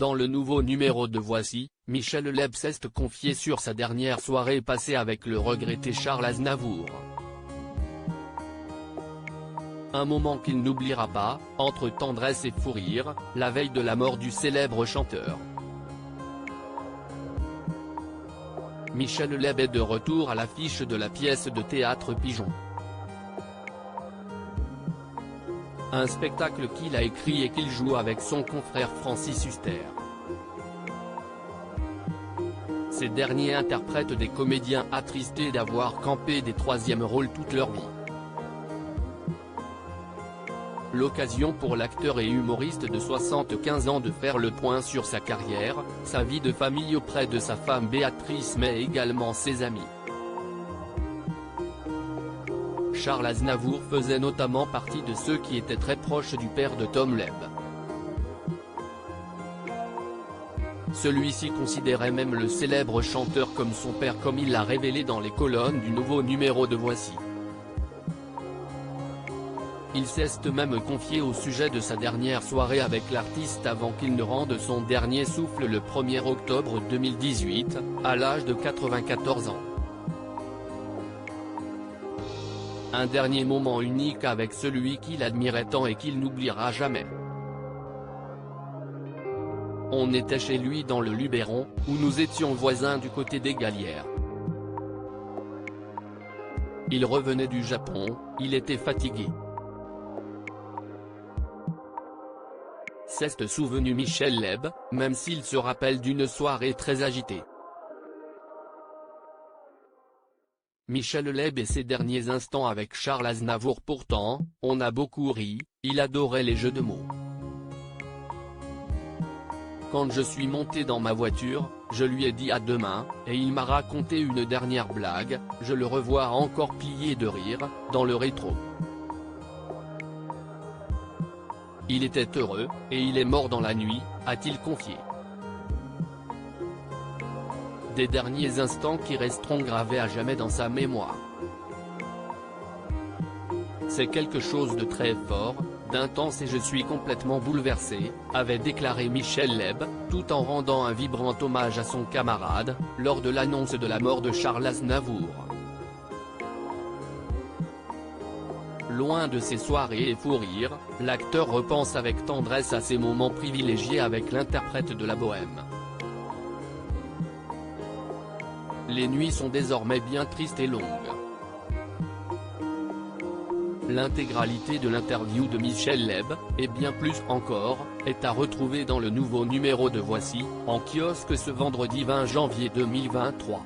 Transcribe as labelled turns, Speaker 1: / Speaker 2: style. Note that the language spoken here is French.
Speaker 1: Dans le nouveau numéro de Voici, Michel Leb s'est confié sur sa dernière soirée passée avec le regretté Charles Aznavour. Un moment qu'il n'oubliera pas, entre tendresse et fou rire, la veille de la mort du célèbre chanteur. Michel Leb est de retour à l'affiche de la pièce de théâtre Pigeon. Un spectacle qu'il a écrit et qu'il joue avec son confrère Francis Huster. Ces derniers interprètent des comédiens attristés d'avoir campé des troisièmes rôles toute leur vie. L'occasion pour l'acteur et humoriste de 75 ans de faire le point sur sa carrière, sa vie de famille auprès de sa femme Béatrice mais également ses amis. Charles Aznavour faisait notamment partie de ceux qui étaient très proches du père de Tom Leb. Celui-ci considérait même le célèbre chanteur comme son père, comme il l'a révélé dans les colonnes du nouveau numéro de Voici. Il s'est même confié au sujet de sa dernière soirée avec l'artiste avant qu'il ne rende son dernier souffle le 1er octobre 2018, à l'âge de 94 ans. Un dernier moment unique avec celui qu'il admirait tant et qu'il n'oubliera jamais. On était chez lui dans le Luberon, où nous étions voisins du côté des Galières. Il revenait du Japon, il était fatigué. S'est souvenu Michel Leb, même s'il se rappelle d'une soirée très agitée. Michel Leb et ses derniers instants avec Charles Aznavour. Pourtant, on a beaucoup ri, il adorait les jeux de mots. Quand je suis monté dans ma voiture, je lui ai dit à demain, et il m'a raconté une dernière blague, je le revois encore plié de rire, dans le rétro. Il était heureux, et il est mort dans la nuit, a-t-il confié. Des derniers instants qui resteront gravés à jamais dans sa mémoire. C'est quelque chose de très fort, d'intense et je suis complètement bouleversé, avait déclaré Michel Leb, tout en rendant un vibrant hommage à son camarade, lors de l'annonce de la mort de Charles Aznavour. Loin de ses soirées et fous rires, l'acteur repense avec tendresse à ses moments privilégiés avec l'interprète de la bohème. Les nuits sont désormais bien tristes et longues. L'intégralité de l'interview de Michel Leb, et bien plus encore, est à retrouver dans le nouveau numéro de Voici, en kiosque ce vendredi 20 janvier 2023.